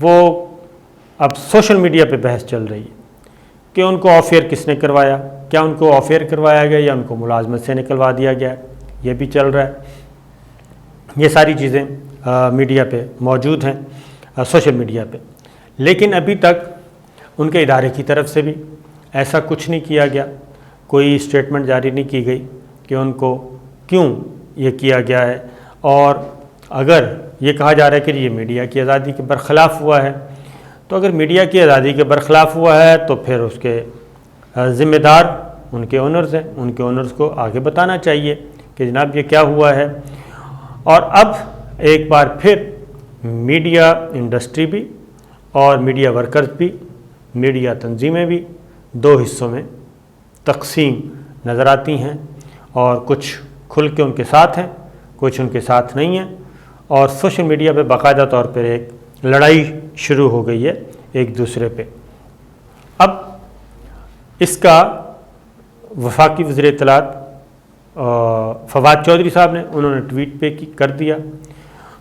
وہ اب social media پہ بحث چل رہی ہے کہ ان کو آف ایئر کس نے کروایا، کیا ان کو آف ایئر کروایا گیا یا ان کو ملازمت سے نکلوا دیا گیا، یہ بھی چل رہا ہے۔ یہ ساری چیزیں میڈیا پہ موجود ہیں، سوشل میڈیا پہ، لیکن ابھی تک ان کے ادارے کی طرف سے بھی ایسا کچھ نہیں کیا گیا، کوئی اسٹیٹمنٹ جاری نہیں کی گئی کہ ان کو کیوں یہ کیا گیا ہے۔ اور اگر یہ کہا جا رہا ہے کہ یہ میڈیا کی آزادی کے برخلاف ہوا ہے، تو اگر میڈیا کی آزادی کے برخلاف ہوا ہے تو پھر اس کے ذمہ دار ان کے اونرز ہیں، ان کے اونرز کو آگے بتانا چاہیے کہ جناب یہ کیا ہوا ہے۔ اور اب ایک بار پھر میڈیا انڈسٹری بھی اور میڈیا ورکرز بھی، میڈیا تنظیمیں بھی دو حصوں میں تقسیم نظر آتی ہیں، اور کچھ کھل کے ان کے ساتھ ہیں، کچھ ان کے ساتھ نہیں ہیں، اور سوشل میڈیا پہ باقاعدہ طور پر ایک لڑائی شروع ہو گئی ہے ایک دوسرے پہ۔ اب اس کا وفاقی وزیر اطلاعات فواد چودھری صاحب نے انہوں نے ٹویٹ پہ کر دیا۔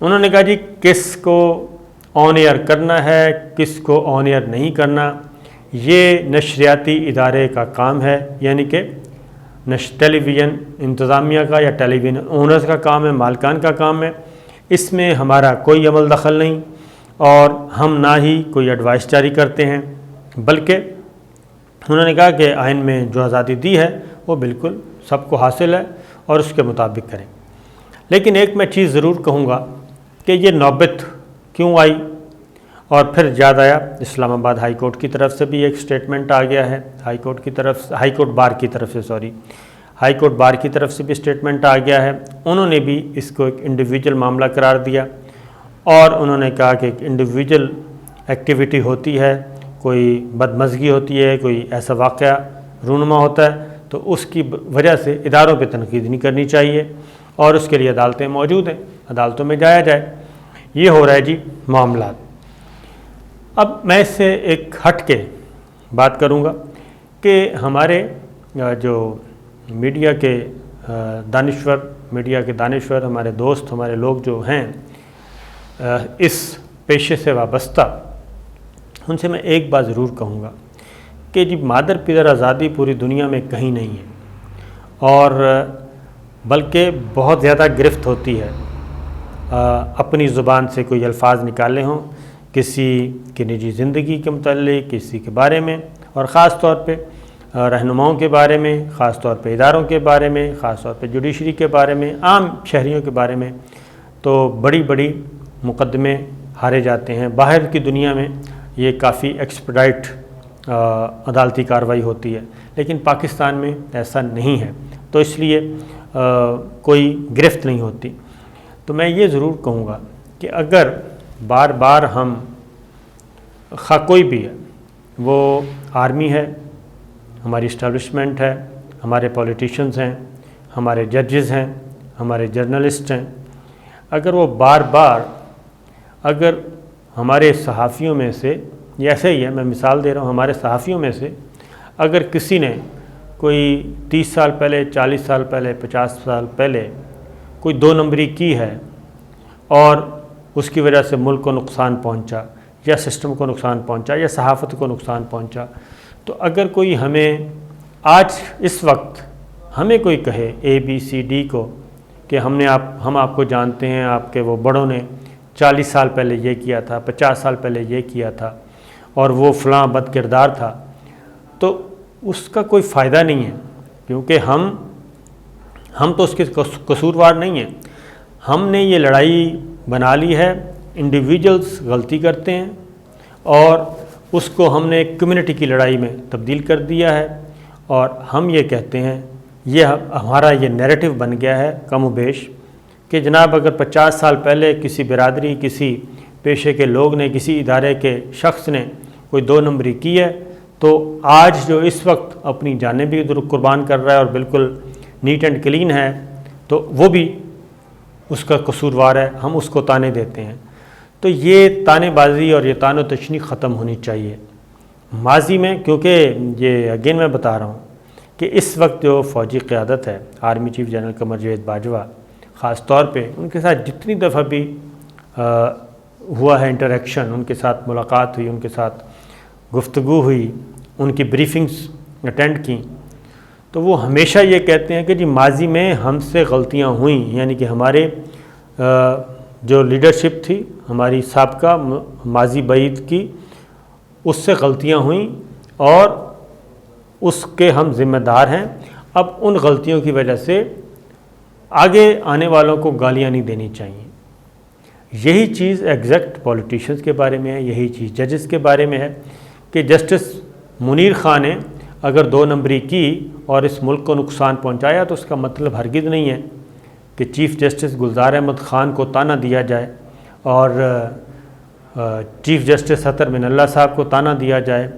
انہوں نے کہا جی کس کو آن ایئر کرنا ہے، کس کو آن ایئر نہیں کرنا، یہ نشریاتی ادارے کا کام ہے، یعنی کہ ٹیلی ویژن انتظامیہ کا یا ٹیلی ویژن اونرز کا کام ہے، مالکان کا کام ہے۔ اس میں ہمارا کوئی عمل دخل نہیں، اور ہم نہ ہی کوئی ایڈوائس جاری کرتے ہیں، بلکہ انہوں نے کہا کہ آئین میں جو آزادی دی ہے وہ بالکل سب کو حاصل ہے اور اس کے مطابق کریں۔ لیکن ایک میں چیز ضرور کہوں گا کہ یہ نوبت کیوں آئی، اور پھر یاد آیا اسلام آباد ہائی کورٹ کی طرف سے بھی ایک سٹیٹمنٹ آ گیا ہے، ہائی کورٹ بار کی طرف سے بھی سٹیٹمنٹ آ گیا ہے۔ انہوں نے بھی اس کو ایک انڈیویجول معاملہ قرار دیا، اور انہوں نے کہا کہ ایک انڈیویجول ایکٹیویٹی ہوتی ہے، کوئی بدمزگی ہوتی ہے، کوئی ایسا واقعہ رونما ہوتا ہے تو اس کی وجہ سے اداروں پہ تنقید نہیں کرنی چاہیے، اور اس کے لیے عدالتیں موجود ہیں، عدالتوں میں جایا جائے۔ یہ ہو رہا ہے جی معاملات۔ اب میں اس سے ایک ہٹ کے بات کروں گا کہ ہمارے جو میڈیا کے دانشور ہمارے دوست، ہمارے لوگ جو ہیں اس پیشے سے وابستہ، ان سے میں ایک بات ضرور کہوں گا کہ جی مادر پدر آزادی پوری دنیا میں کہیں نہیں ہے، اور بلکہ بہت زیادہ گرفت ہوتی ہے اپنی زبان سے کوئی الفاظ نکالے ہوں کسی کی نجی زندگی کے متعلق، کسی کے بارے میں، اور خاص طور پہ رہنماؤں کے بارے میں، خاص طور پہ اداروں کے بارے میں، خاص طور پہ جوڈیشری کے بارے میں، عام شہریوں کے بارے میں، تو بڑی بڑی مقدمے ہارے جاتے ہیں۔ باہر کی دنیا میں یہ کافی ایکسپیڈائٹ عدالتی کارروائی ہوتی ہے، لیکن پاکستان میں ایسا نہیں ہے، تو اس لیے کوئی گرفت نہیں ہوتی۔ تو میں یہ ضرور کہوں گا کہ اگر بار بار ہم کوئی بھی ہے، وہ آرمی ہے، ہماری اسٹیبلشمنٹ ہے، ہمارے پولیٹیشنز ہیں، ہمارے ججز ہیں، ہمارے جرنلسٹ ہیں، اگر وہ بار بار اگر ہمارے صحافیوں میں سے، یہ ایسے ہی ہے، میں مثال دے رہا ہوں، ہمارے صحافیوں میں سے اگر کسی نے کوئی 30 سال پہلے، 40 سال پہلے، 50 سال پہلے کوئی 2 نمبری کی ہے اور اس کی وجہ سے ملک کو نقصان پہنچا، یا سسٹم کو نقصان پہنچا، یا صحافت کو نقصان پہنچا، تو اگر کوئی ہمیں آج اس وقت ہمیں کوئی کہے ABCD کو کہ ہم آپ کو جانتے ہیں، آپ کے وہ بڑوں نے 40 سال پہلے یہ کیا تھا، 50 سال پہلے یہ کیا تھا، اور وہ فلاں بد کردار تھا، تو اس کا کوئی فائدہ نہیں ہے، کیونکہ ہم تو اس کے قصوروار نہیں ہیں۔ ہم نے یہ لڑائی بنا لی ہے، انڈیویجولز غلطی کرتے ہیں اور اس کو ہم نے ایک کمیونٹی کی لڑائی میں تبدیل کر دیا ہے، اور ہم یہ کہتے ہیں، یہ ہمارا یہ نیریٹو بن گیا ہے کم و بیش کہ جناب اگر 50 سال پہلے کسی برادری، کسی پیشے کے لوگ نے، کسی ادارے کے شخص نے کوئی 2 نمبری کی ہے، تو آج جو اس وقت اپنی جانیں بھی قربان کر رہا ہے اور بالکل نیٹ اینڈ کلین ہے، تو وہ بھی اس کا قصوروار ہے، ہم اس کو تانے دیتے ہیں۔ تو یہ تانے بازی اور یہ تان و تشنی ختم ہونی چاہیے ماضی میں، کیونکہ یہ اگین میں بتا رہا ہوں کہ اس وقت جو فوجی قیادت ہے، army chief general Qamar Javed Bajwa خاص طور پہ، ان کے ساتھ جتنی دفعہ بھی ہوا ہے انٹریکشن، ان کے ساتھ ملاقات ہوئی، ان کے ساتھ گفتگو ہوئی، ان کی بریفنگز اٹینڈ کیں، تو وہ ہمیشہ یہ کہتے ہیں کہ جی ماضی میں ہم سے غلطیاں ہوئیں، یعنی کہ ہمارے جو لیڈرشپ تھی ہماری سابقہ ماضی بعید کی، اس سے غلطیاں ہوئیں اور اس کے ہم ذمہ دار ہیں۔ اب ان غلطیوں کی وجہ سے آگے آنے والوں کو گالیاں نہیں دینی چاہیے۔ یہی چیز ایگزیکٹ پولیٹیشنز کے بارے میں ہے، یہی چیز ججز کے بارے میں ہے کہ جسٹس منیر خان نے اگر 2 نمبری کی اور اس ملک کو نقصان پہنچایا تو اس کا مطلب ہرگز نہیں ہے کہ چیف جسٹس گلزار احمد خان کو طعنہ دیا جائے اور چیف جسٹس اطہر من اللہ صاحب کو طعنہ دیا جائے،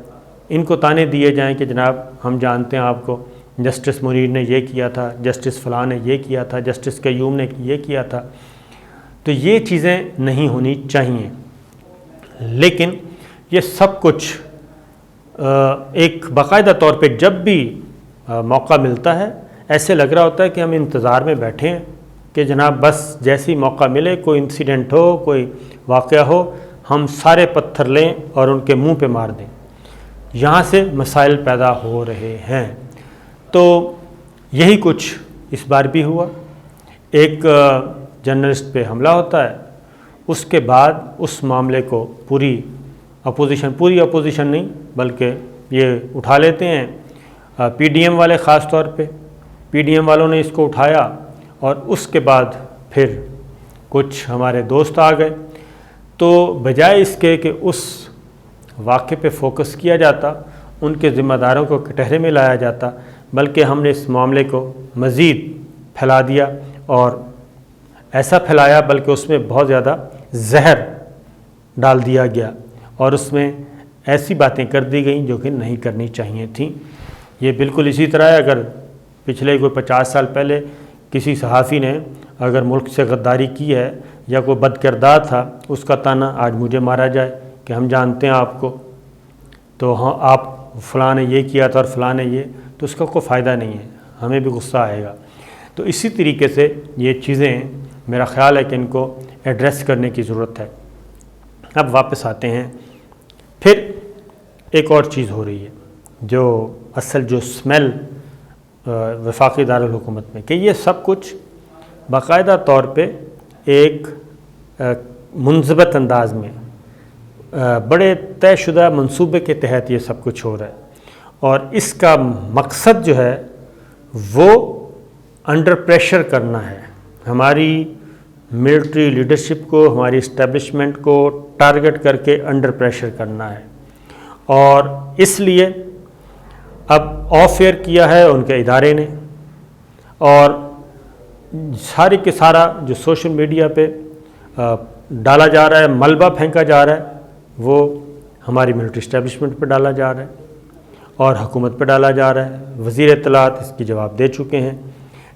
ان کو طعنے دیے جائیں کہ جناب ہم جانتے ہیں آپ کو جسٹس منیر نے یہ کیا تھا، جسٹس فلاں نے یہ کیا تھا، جسٹس قیوم نے یہ کیا تھا۔ تو یہ چیزیں نہیں ہونی چاہیے، لیکن یہ سب کچھ ایک باقاعدہ طور پہ جب بھی موقع ملتا ہے ایسے لگ رہا ہوتا ہے کہ ہم انتظار میں بیٹھے ہیں کہ جناب بس جیسی موقع ملے، کوئی انسیڈنٹ ہو، کوئی واقعہ ہو، ہم سارے پتھر لیں اور ان کے منہ پہ مار دیں۔ یہاں سے مسائل پیدا ہو رہے ہیں۔ تو یہی کچھ اس بار بھی ہوا، ایک جرنلسٹ پہ حملہ ہوتا ہے، اس کے بعد اس معاملے کو پوری اپوزیشن نہیں بلکہ یہ اٹھا لیتے ہیں پی ڈی ایم والے، خاص طور پہ پی ڈی ایم والوں نے اس کو اٹھایا، اور اس کے بعد پھر کچھ ہمارے دوست آ گئے۔ تو بجائے اس کے کہ اس واقعے پہ فوکس کیا جاتا، ان کے ذمہ داروں کو کٹہرے میں لایا جاتا، بلکہ ہم نے اس معاملے کو مزید پھیلا دیا، اور ایسا پھیلایا بلکہ اس میں بہت زیادہ زہر ڈال دیا گیا، اور اس میں ایسی باتیں کر دی گئیں جو کہ نہیں کرنی چاہیے تھیں۔ یہ بالکل اسی طرح ہے، اگر پچھلے کوئی 50 سال پہلے کسی صحافی نے اگر ملک سے غداری کی ہے یا کوئی بد کردار تھا، اس کا طعنہ آج مجھے مارا جائے کہ ہم جانتے ہیں آپ کو، تو ہاں آپ فلاں نے یہ کیا تھا اور فلاں نے یہ، تو اس کا کوئی فائدہ نہیں ہے، ہمیں بھی غصہ آئے گا۔ تو اسی طریقے سے یہ چیزیں میرا خیال ہے کہ ان کو ایڈریس کرنے کی ضرورت ہے۔ اب واپس آتے ہیں، پھر ایک اور چیز ہو رہی ہے جو اصل جو اسمیل وفاقی دارالحکومت میں، کہ یہ سب کچھ باقاعدہ طور پہ ایک منضبط انداز میں بڑے طے شدہ منصوبے کے تحت یہ سب کچھ ہو رہا ہے، اور اس کا مقصد جو ہے وہ انڈر پریشر کرنا ہے، ہماری ملٹری لیڈرشپ کو، ہماری اسٹیبلشمنٹ کو ٹارگٹ کر کے انڈر پریشر کرنا ہے۔ اور اس لیے اب آف ایئر کیا ہے ان کے ادارے نے، اور سارے کے سارا جو سوشل میڈیا پہ ڈالا جا رہا ہے، ملبہ پھینکا جا رہا ہے، وہ ہماری ملٹری اسٹیبلشمنٹ پہ ڈالا جا رہا ہے اور حکومت پہ ڈالا جا رہا ہے۔ وزیر اطلاعات اس کی جواب دے چکے ہیں،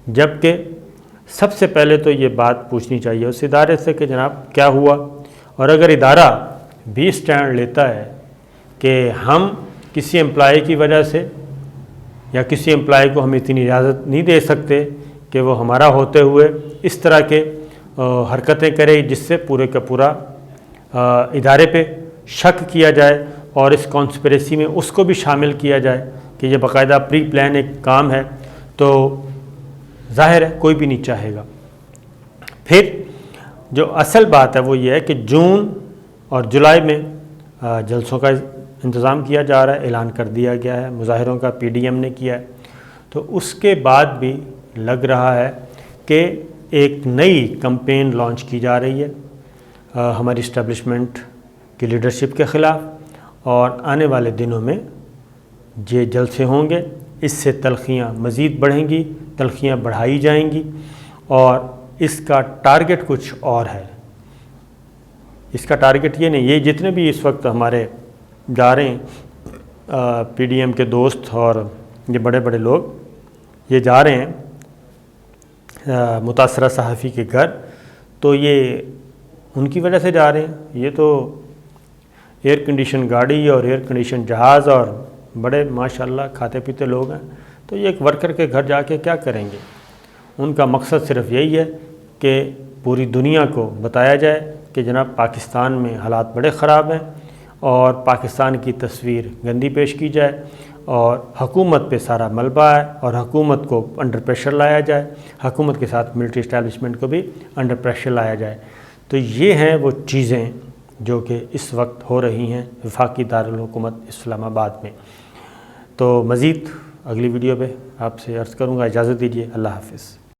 جبکہ سب سے پہلے تو یہ بات پوچھنی چاہیے اس ادارے سے کہ جناب کیا ہوا، اور اگر ادارہ بھی سٹینڈ لیتا ہے کہ ہم کسی امپلائی کی وجہ سے یا کسی امپلائی کو ہم اتنی اجازت نہیں دے سکتے کہ وہ ہمارا ہوتے ہوئے اس طرح کے حرکتیں کرے جس سے پورے کا پورا ادارے پہ شک کیا جائے اور اس کانسپریسی میں اس کو بھی شامل کیا جائے کہ یہ باقاعدہ پری پلان ایک کام ہے، تو ظاہر ہے کوئی بھی نہیں چاہے گا۔ پھر جو اصل بات ہے وہ یہ ہے کہ جون اور جولائی میں جلسوں کا انتظام کیا جا رہا ہے، اعلان کر دیا گیا ہے، مظاہروں کا پی ڈی ایم نے کیا ہے، تو اس کے بعد بھی لگ رہا ہے کہ ایک نئی کمپین لانچ کی جا رہی ہے ہماری اسٹیبلشمنٹ کی لیڈرشپ کے خلاف، اور آنے والے دنوں میں یہ جلسے ہوں گے، اس سے تلخیاں مزید بڑھیں گی، تلخیاں بڑھائی جائیں گی، اور اس کا ٹارگٹ کچھ اور ہے۔ اس کا ٹارگٹ یہ نہیں، یہ جتنے بھی اس وقت ہمارے جا رہے ہیں پی ڈی ایم کے دوست اور یہ بڑے بڑے لوگ یہ جا رہے ہیں متاثرہ صحافی کے گھر، تو یہ ان کی وجہ سے جا رہے ہیں، یہ تو ایئر کنڈیشن گاڑی اور ایئر کنڈیشن جہاز اور بڑے ماشاءاللہ کھاتے پیتے لوگ ہیں، تو یہ ایک ورکر کے گھر جا کے کیا کریں گے؟ ان کا مقصد صرف یہی ہے کہ پوری دنیا کو بتایا جائے کہ جناب پاکستان میں حالات بڑے خراب ہیں اور پاکستان کی تصویر گندی پیش کی جائے اور حکومت پہ سارا ملبہ ہے اور حکومت کو انڈر پریشر لایا جائے، حکومت کے ساتھ ملٹری اسٹیبلشمنٹ کو بھی انڈر پریشر لایا جائے۔ تو یہ ہیں وہ چیزیں جو کہ اس وقت ہو رہی ہیں وفاقی دارالحکومت اسلام آباد میں۔ تو مزید اگلی ویڈیو پہ آپ سے عرض کروں گا، اجازت دیجیے، اللہ حافظ۔